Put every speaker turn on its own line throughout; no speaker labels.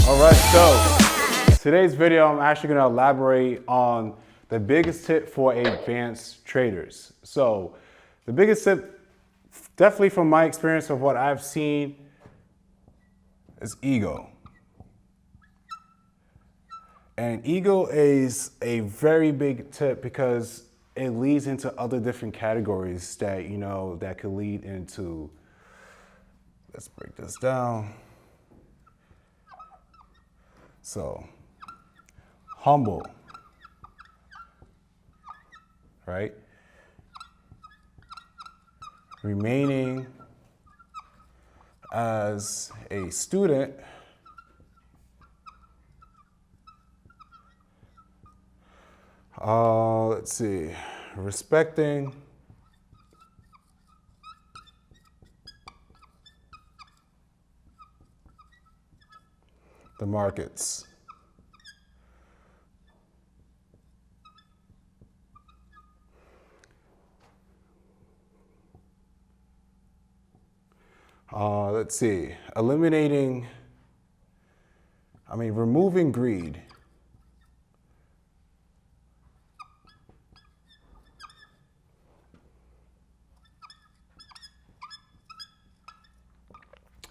All right, so today's video, I'm actually going to elaborate on the biggest tip for advanced traders. So the biggest tip, definitely from my experience of what I've seen, is ego. And ego is a very big tip because it leads into other different categories that, that could lead into, let's break this down. So, humble, right? Remaining as a student, let's see, respecting the markets. Let's see, removing greed.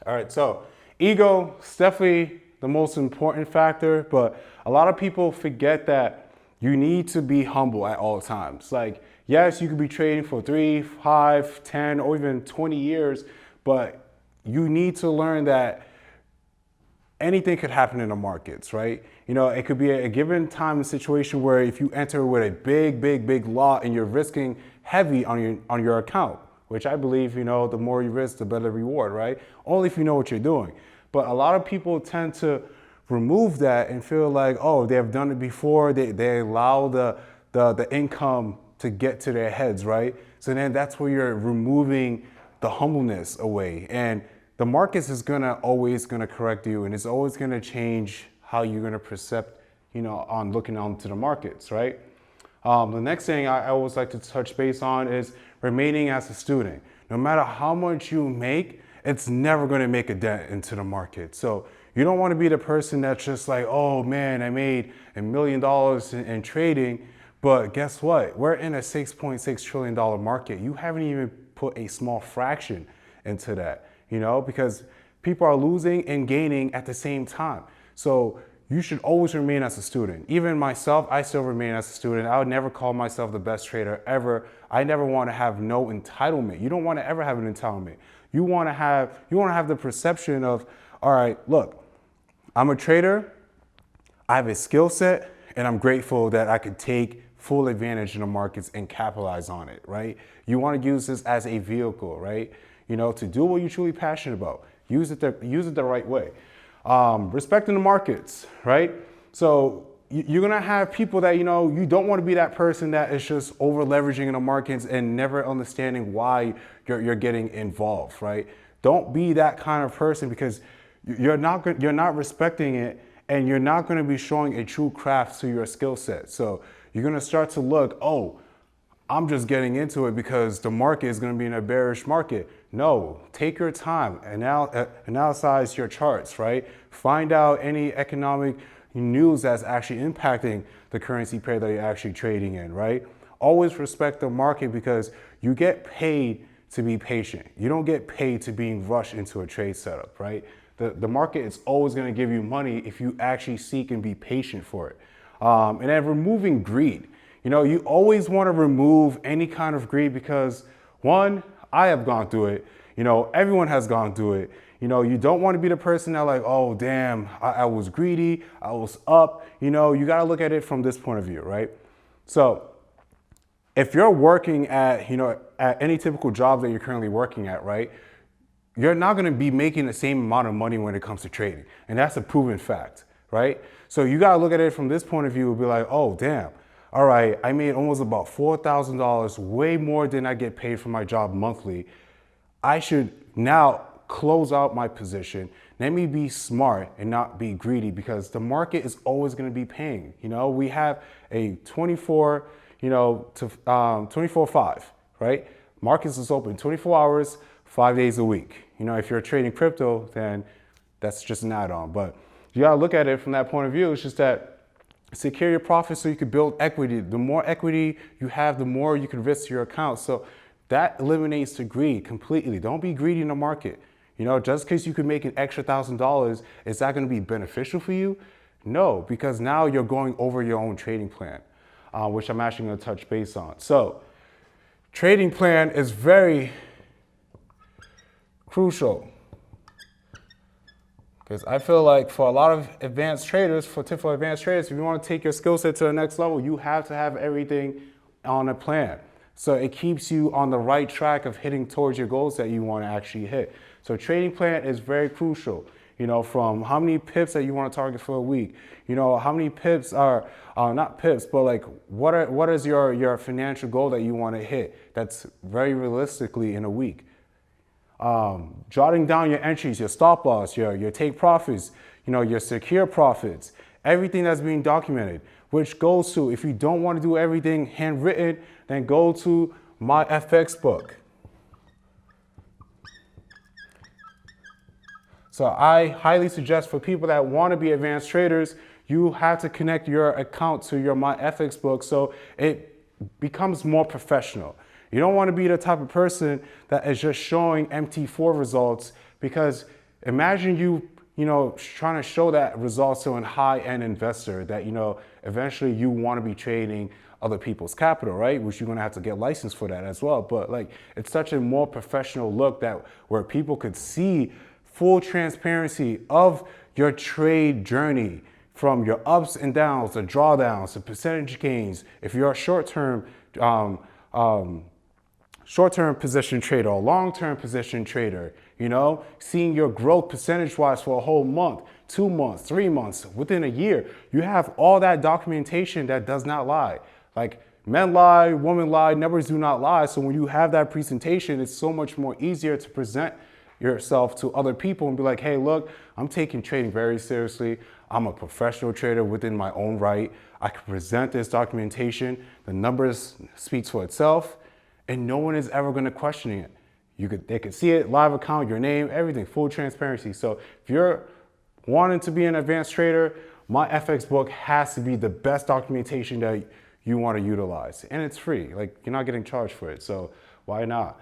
All right, so ego is definitely the most important factor, but a lot of people forget that you need to be humble at all times. Like, yes, you could be trading for 3, 5, 10, or even 20 years, but you need to learn that anything could happen in the markets, right? It could be a given time and situation where if you enter with a big lot and you're risking heavy on your account, which I believe, the more you risk, the better reward, right? Only if you know what you're doing. But a lot of people tend to remove that and feel like, oh, they have done it before. They allow the income to get to their heads, right? So then that's where you're removing the humbleness away. And the markets is always gonna correct you, and it's always gonna change how you're gonna perceive, on looking onto the markets, right? The next thing I always like to touch base on is remaining as a student. No matter how much you make, it's never gonna make a dent into the market. So you don't wanna be the person that's just like, oh man, I made $1 million in trading, but guess what? We're in a $6.6 trillion market. You haven't even put a small fraction into that, because people are losing and gaining at the same time. So you should always remain as a student. Even myself, I still remain as a student. I would never call myself the best trader ever. I never want to have no entitlement. You don't want to ever have an entitlement. You want to have the perception of, all right, look, I'm a trader, I have a skill set, and I'm grateful that I could take full advantage in the markets and capitalize on it, right? You want to use this as a vehicle, right? To do what you're truly passionate about. Use it the right way. Respecting the markets, right? So you're gonna have people that, you don't want to be that person that is just over leveraging in the markets and never understanding why you're getting involved, right? Don't be that kind of person, because you're not respecting it, and you're not going to be showing a true craft to your skill set. So you're going to start to look, oh, I'm just getting into it because the market is going to be in a bearish market. No, take your time, analyze your charts, right? Find out any economic news that's actually impacting the currency pair that you're actually trading in, right? Always respect the market, because you get paid to be patient. You don't get paid to being rushed into a trade setup, right? The market is always going to give you money if you actually seek and be patient for it. And then removing greed. You always want to remove any kind of greed, because one, I have gone through it. Everyone has gone through it. You don't want to be the person that like, oh, damn, I was greedy, I was up. You got to look at it from this point of view, right? So if you're working at, at any typical job that you're currently working at, right? You're not going to be making the same amount of money when it comes to trading. And that's a proven fact, right? So you got to look at it from this point of view and be like, oh, damn. All right, I made almost about $4,000, way more than I get paid for my job monthly. I should now close out my position. Let me be smart and not be greedy, because the market is always going to be paying. We have a 24, to 24/5, right? Markets is open 24 hours, 5 days a week. If you're trading crypto, then that's just an add-on. But you gotta look at it from that point of view. It's just that secure your profits so you can build equity. The more equity you have, the more you can risk your account. So that eliminates the greed completely. Don't be greedy in the market. You know, just because you can make an extra $1,000, is that going to be beneficial for you? No, because now you're going over your own trading plan, which I'm actually going to touch base on. So trading plan is very crucial, because I feel like for a lot of advanced traders, if you want to take your skill set to the next level, you have to have everything on a plan. So it keeps you on the right track of hitting towards your goals that you want to actually hit. So trading plan is very crucial, you know, from how many pips that you want to target for a week, you know, how many pips are, not pips, but like what is your financial goal that you want to hit that's very realistically in a week. Jotting down your entries, your stop loss, your take profits, you know, your secure profits, everything that's being documented, which goes to, if you don't want to do everything handwritten, then go to MyFXBook. So I highly suggest for people that want to be advanced traders, you have to connect your account to your MyFXBook so it becomes more professional. You don't want to be the type of person that is just showing MT4 results, because imagine you know, trying to show that results to a high-end investor that, you know, eventually you want to be trading other people's capital, right? Which you're going to have to get licensed for that as well. But like, it's such a more professional look that where people could see full transparency of your trade journey, from your ups and downs, the drawdowns, the percentage gains. If you're a short-term position trader or long-term position trader, you know, seeing your growth percentage-wise for a whole month, 2 months, 3 months, within a year, you have all that documentation that does not lie. Like, men lie, women lie, numbers do not lie. So when you have that presentation, it's so much more easier to present yourself to other people and be like, hey, look, I'm taking trading very seriously. I'm a professional trader within my own right. I can present this documentation. The numbers speaks for itself, and no one is ever going to question it. They could see it, live account, your name, everything, full transparency. So if you're wanting to be an advanced trader, MyFXBook has to be the best documentation that you want to utilize. And it's free. Like, you're not getting charged for it. So why not?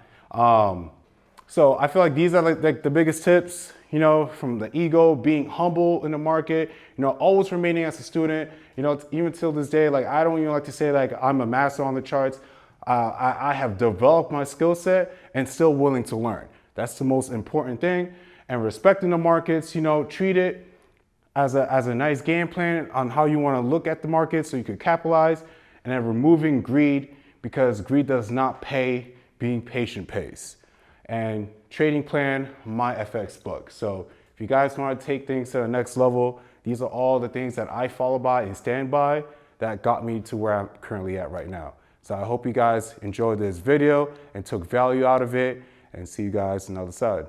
So I feel like these are like the biggest tips, you know, from the ego, being humble in the market, you know, always remaining as a student, you know, even till this day. Like, I don't even like to say like I'm a master on the charts. I have developed my skill set and still willing to learn. That's the most important thing. And respecting the markets, you know, treat it as a nice game plan on how you want to look at the market so you could capitalize, and then removing greed, because greed does not pay. Being patient pays. And trading plan, MyFXBook. So if you guys want to take things to the next level, these are all the things that I follow by and stand by that got me to where I'm currently at right now. So I hope you guys enjoyed this video and took value out of it, and see you guys on the other side.